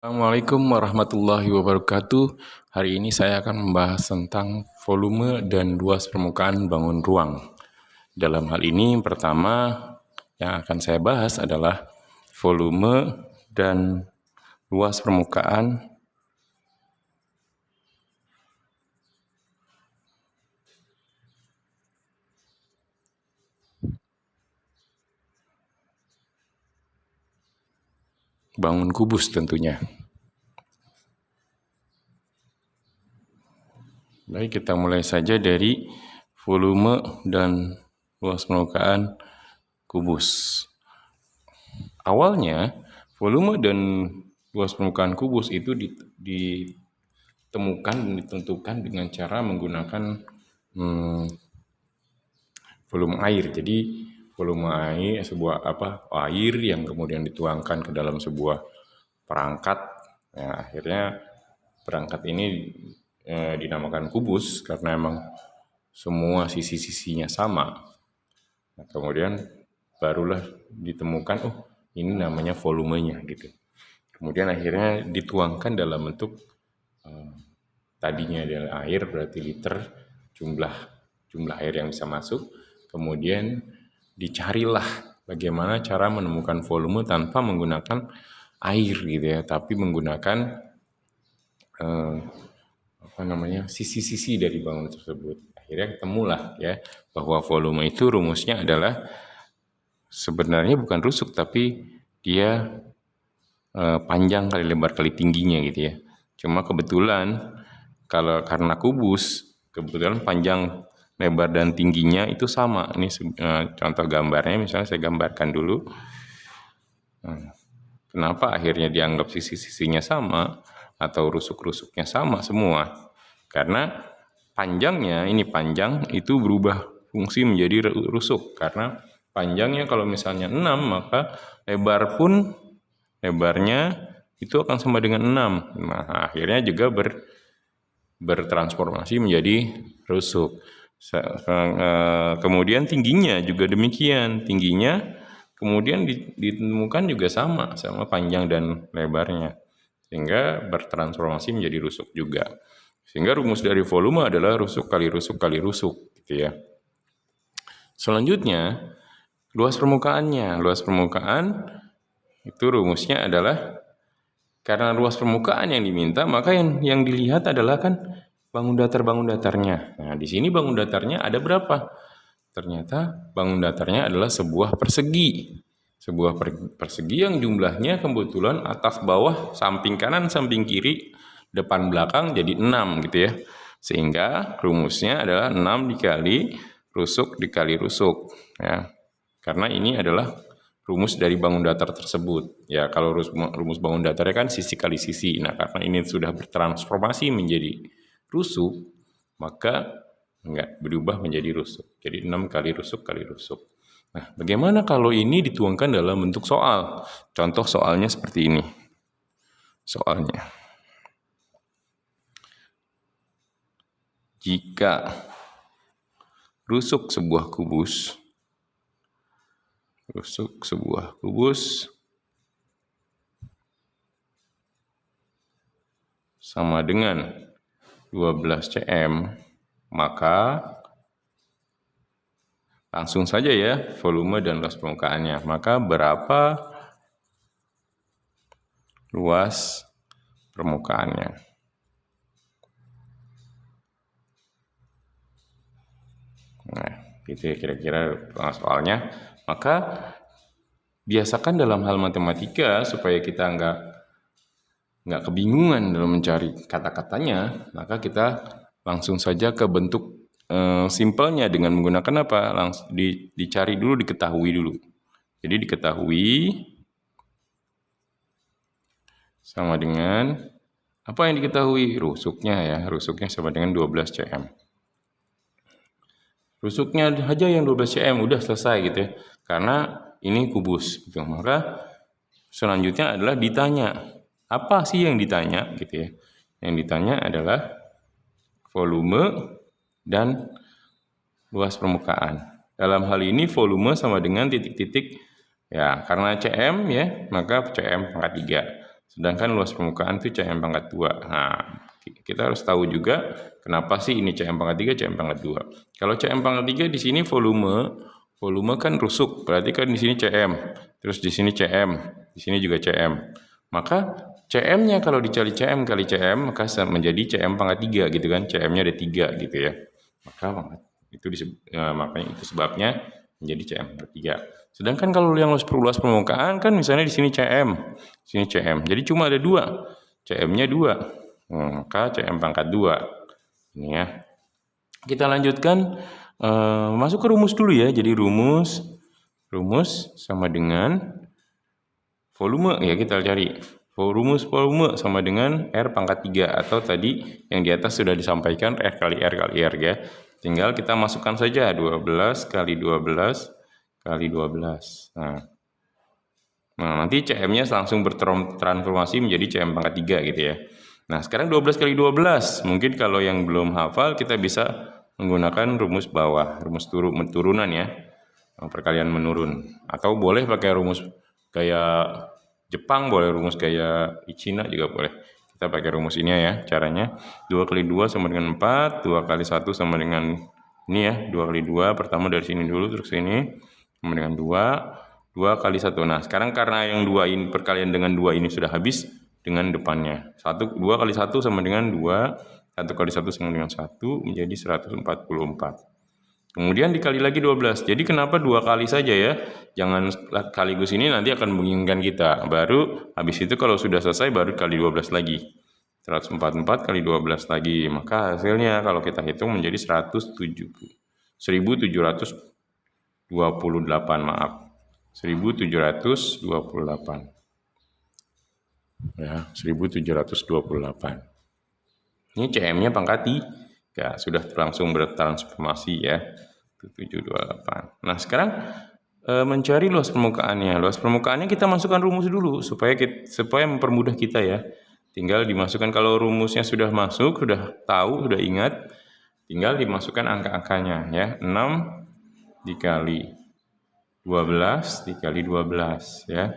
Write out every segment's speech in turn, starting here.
Assalamualaikum warahmatullahi wabarakatuh. Hari ini saya akan membahas tentang volume dan luas permukaan bangun ruang. Dalam hal ini, pertama yang akan saya bahas adalah volume dan luas permukaan bangun kubus tentunya. Baik, kita mulai saja dari volume dan luas permukaan kubus. Awalnya, volume dan luas permukaan kubus itu ditemukan dan ditentukan dengan cara menggunakan volume air. Jadi volume air air yang kemudian dituangkan ke dalam sebuah perangkat. Ya, akhirnya perangkat ini dinamakan kubus karena memang semua sisi-sisinya sama. Nah, kemudian barulah ditemukan, ini namanya volumenya gitu. Kemudian akhirnya dituangkan dalam bentuk tadinya adalah air, berarti liter jumlah air yang bisa masuk. Kemudian dicarilah bagaimana cara menemukan volume tanpa menggunakan air gitu ya, tapi menggunakan sisi-sisi dari bangunan tersebut. Akhirnya ketemulah ya bahwa volume itu rumusnya adalah sebenarnya bukan rusuk, tapi dia panjang kali lebar kali tingginya gitu ya. Cuma kebetulan karena kubus, kebetulan panjang, lebar dan tingginya itu sama. Ini contoh gambarnya, misalnya saya gambarkan dulu. Kenapa akhirnya dianggap sisi-sisinya sama atau rusuk-rusuknya sama semua? Karena panjang itu berubah fungsi menjadi rusuk. Karena panjangnya kalau misalnya 6, maka lebarnya itu akan sama dengan 6. Nah, akhirnya juga bertransformasi menjadi rusuk. Kemudian tingginya juga demikian. Tingginya kemudian ditemukan juga sama panjang dan lebarnya. Sehingga bertransformasi menjadi rusuk juga. Sehingga rumus dari volume adalah rusuk kali rusuk kali rusuk gitu ya. Selanjutnya, luas permukaannya. Luas permukaan itu rumusnya adalah karena luas permukaan yang diminta, maka yang dilihat adalah kan bangun datarnya. Nah, di sini bangun datarnya ada berapa? Ternyata bangun datarnya adalah sebuah persegi. Sebuah persegi yang jumlahnya kebetulan atas bawah, samping kanan, samping kiri, depan belakang jadi 6 gitu ya. Sehingga rumusnya adalah 6 dikali rusuk dikali rusuk ya. Karena ini adalah rumus dari bangun datar tersebut. Ya, kalau rumus bangun datarnya kan sisi kali sisi. Nah, karena ini sudah bertransformasi menjadi rusuk, maka berubah menjadi rusuk. Jadi 6 kali rusuk kali rusuk. Nah, bagaimana kalau ini dituangkan dalam bentuk soal? Contoh soalnya seperti ini. Soalnya, jika rusuk sebuah kubus sama dengan 12 cm, maka langsung saja ya volume dan luas permukaannya. Maka berapa luas permukaannya? Nah, gitu ya kira-kira soalnya. Maka biasakan dalam hal matematika supaya kita nggak kebingungan dalam mencari kata-katanya, maka kita langsung saja ke bentuk simpelnya dengan menggunakan apa? Langsung dicari dulu, diketahui dulu. Jadi diketahui sama dengan apa yang diketahui? Rusuknya ya. Rusuknya sama dengan 12 cm. Rusuknya aja yang 12 cm, udah selesai gitu ya. Karena ini kubus gitu. Maka selanjutnya adalah ditanya. Apa sih yang ditanya gitu ya? Yang ditanya adalah volume dan luas permukaan. Dalam hal ini volume sama dengan titik-titik ya, karena cm ya, maka cm pangkat 3 Sedangkan luas permukaan itu Cm pangkat 2. Nah, kita harus tahu juga kenapa sih ini Cm pangkat 3, Cm pangkat 2. Kalau Cm pangkat 3 di sini volume kan rusuk, berarti kan di sini Cm, terus di sini Cm, di sini juga Cm. Maka Cm-nya kalau dicari Cm kali Cm, maka menjadi Cm pangkat 3 gitu kan. Cm-nya ada 3 gitu ya. Makanya itu sebabnya menjadi Cm pangkat 3. Sedangkan kalau yang luas permukaan kan misalnya di sini Cm, sini Cm. Jadi cuma ada 2. Cm-nya 2. Maka Cm pangkat 2. Ini ya. Kita lanjutkan masuk ke rumus dulu ya. Jadi rumus sama dengan volume ya, kita cari. Rumus volume sama dengan R pangkat 3 atau tadi yang di atas sudah disampaikan R kali R kali R ya. Tinggal kita masukkan saja 12 kali 12 kali 12. Nah, nanti Cm-nya langsung bertransformasi menjadi Cm pangkat 3 gitu ya. Nah, sekarang 12 kali 12. Mungkin kalau yang belum hafal kita bisa menggunakan rumus bawah, rumus turunan ya. Perkalian menurun. Atau boleh pakai rumus kayak Jepang, boleh rumus kayak Cina juga boleh. Kita pakai rumus ini ya caranya. 2 kali 2 sama dengan 4, 2 kali 1 sama dengan ini ya, 2 kali 2, pertama dari sini dulu terus sini sama dengan 2, 2 kali 1. Nah, sekarang karena yang 2 ini perkalian dengan 2 ini sudah habis dengan depannya. 2 kali 1 sama dengan 2, 1 kali 1 sama dengan 1 menjadi 144. Kemudian dikali lagi 12. Jadi kenapa 2 kali saja ya? Jangan sekaligus, ini nanti akan membingungkan kita. Baru habis itu kalau sudah selesai baru kali 12 lagi. 144 kali 12 lagi. Maka hasilnya kalau kita hitung menjadi 1728, maaf. 1728. Ya, 1728. Ini Cm-nya pangkat 3, sudah langsung bertransformasi ya. 728. Nah, sekarang mencari luas permukaannya. Luas permukaannya kita masukkan rumus dulu supaya mempermudah kita ya. Tinggal dimasukkan, kalau rumusnya sudah masuk, sudah tahu, sudah ingat, tinggal dimasukkan angka-angkanya ya. 6 dikali 12 dikali 12 ya.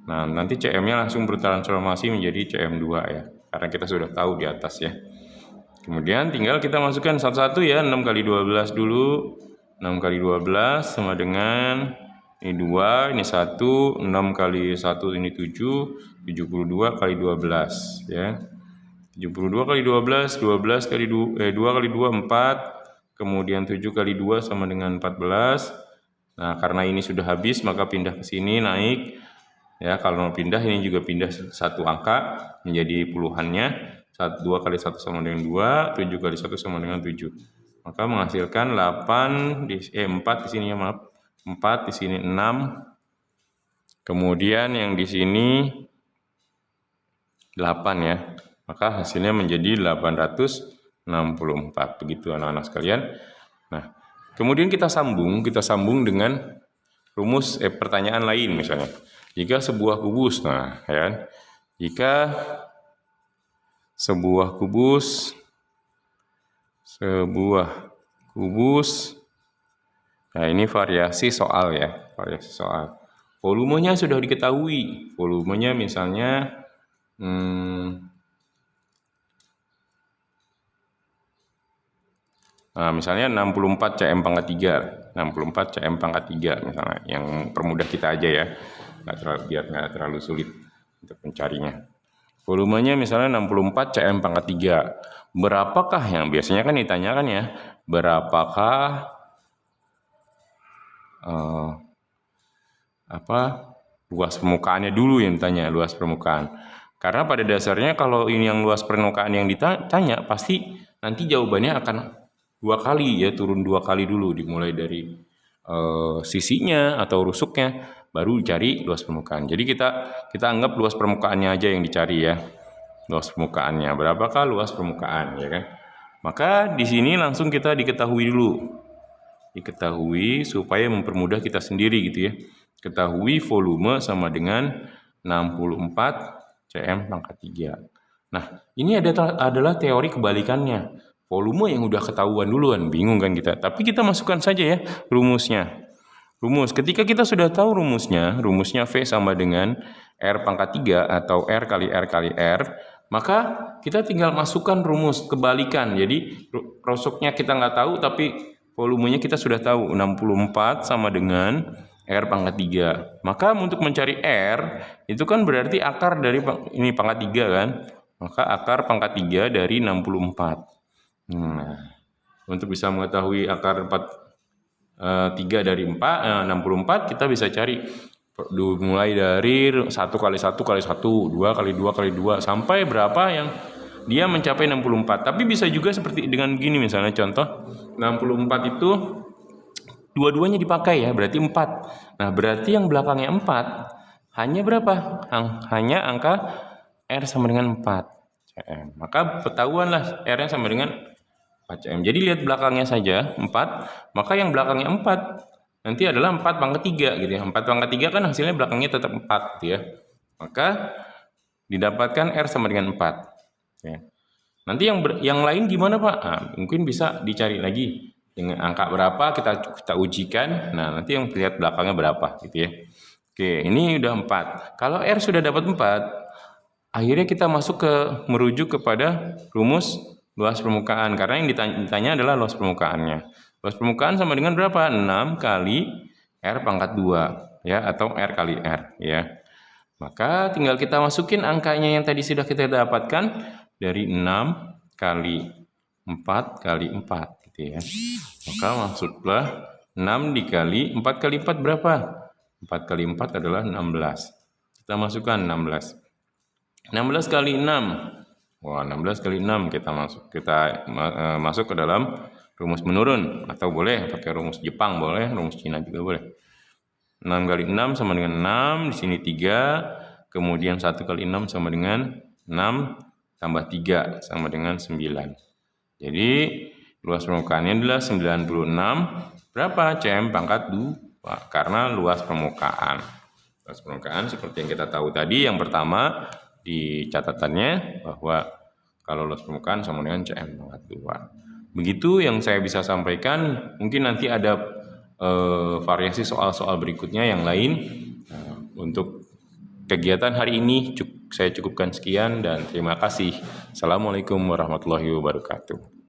Nah, nanti Cm-nya langsung bertransformasi menjadi Cm2 ya. Karena kita sudah tahu di atas ya. Kemudian tinggal kita masukkan satu-satu ya. 6 kali 12 dulu. 6 kali 12 sama dengan ini 2, ini 1, 6 kali 1 ini 7, 72 kali 12 ya. 72 kali 12, 12 kali 2 kali 2 4, kemudian 7 kali 2 sama dengan 14. Nah, karena ini sudah habis maka pindah ke sini naik ya. Kalau mau pindah ini juga pindah satu angka menjadi puluhannya. 2 kali 1 sama dengan 2, 7 kali 1 sama dengan 7. Maka menghasilkan 4 di sini ya, maaf. 4 di sini 6. Kemudian yang di sini 8 ya. Maka hasilnya menjadi 864. Begitu anak-anak sekalian. Nah, kemudian kita sambung dengan rumus pertanyaan lain misalnya. Jika sebuah kubus, nah ya. Jika sebuah kubus, nah ini variasi soal ya, variasi soal. Volumenya sudah diketahui, volumenya misalnya misalnya 64 Cm pangkat 3, 64 Cm pangkat 3 misalnya, yang permudah kita aja ya, biar nggak terlalu sulit untuk mencarinya. Volumenya misalnya 64 Cm pangkat 3. Berapakah yang biasanya kan ditanyakan ya, berapakah luas permukaannya dulu yang ditanya, luas permukaan. Karena pada dasarnya kalau ini yang luas permukaan yang ditanya, pasti nanti jawabannya akan 2 kali ya, turun 2 kali dulu, dimulai dari sisinya atau rusuknya, baru cari luas permukaan. Jadi kita anggap luas permukaannya aja yang dicari ya. Luas permukaannya, berapakah luas permukaan ya kan? Maka di sini langsung kita diketahui dulu. Diketahui supaya mempermudah kita sendiri gitu ya. Ketahui volume sama dengan 64 Cm pangkat 3. Nah, ini adalah teori kebalikannya. Volume yang udah ketahuan duluan, bingung kan kita. Tapi kita masukkan saja ya rumusnya. Rumus, ketika kita sudah tahu rumusnya V sama dengan R pangkat 3 atau R kali R kali R, maka kita tinggal masukkan rumus kebalikan. Jadi rosoknya kita nggak tahu, tapi volumenya kita sudah tahu. 64 sama dengan R pangkat 3. Maka untuk mencari R, itu kan berarti akar dari ini pangkat 3 kan. Maka akar pangkat 3 dari 64. Nah, untuk bisa mengetahui akar 3 dari 64, kita bisa cari mulai dari 1 kali 1 kali 1, 2 kali 2 kali 2, sampai berapa yang dia mencapai 64. Tapi bisa juga seperti dengan begini, misalnya contoh 64 itu dua-duanya dipakai ya, berarti 4. Nah, berarti yang belakangnya 4 hanya berapa? Hanya angka R sama dengan 4 cm. Maka ketahuanlah R-nya sama dengan 4 cm. Jadi lihat belakangnya saja 4, maka yang belakangnya 4 nanti adalah 4 pangkat 3 gitu ya. 4 pangkat 3 kan hasilnya belakangnya tetap 4 gitu ya. Maka didapatkan R sama dengan 4 ya. Nanti yang lain gimana Pak? Nah, mungkin bisa dicari lagi dengan angka berapa, kita ujikan. Nah, nanti yang lihat belakangnya berapa gitu ya. Oke, ini udah 4. Kalau R sudah dapat 4, akhirnya kita merujuk kepada rumus luas permukaan, karena yang ditanya adalah luas permukaannya. Luas permukaan sama dengan berapa? 6 kali R pangkat 2 ya, atau R kali R ya. Maka tinggal kita masukin angkanya yang tadi sudah kita dapatkan dari 6 kali 4 kali 4 gitu ya. Maka maksudlah 6 dikali 4 kali 4 berapa? 4 kali 4 adalah 16. Kita masukkan 16. 16 kali 6. Wah, 16 kali 6 kita masuk ke dalam rumus menurun, atau boleh pakai rumus Jepang, boleh, rumus Cina juga boleh. 6 kali 6 sama dengan 6, di sini 3, kemudian 1 kali 6 sama dengan 6, tambah 3 sama dengan 9. Jadi luas permukaannya adalah 96, berapa? Cm pangkat 2, karena luas permukaan. Luas permukaan seperti yang kita tahu tadi, yang pertama di catatannya bahwa kalau luas permukaan sama dengan Cm pangkat 2. Begitu yang saya bisa sampaikan. Mungkin nanti ada variasi soal-soal berikutnya yang lain. Untuk kegiatan hari ini saya cukupkan sekian dan terima kasih. Assalamualaikum warahmatullahi wabarakatuh.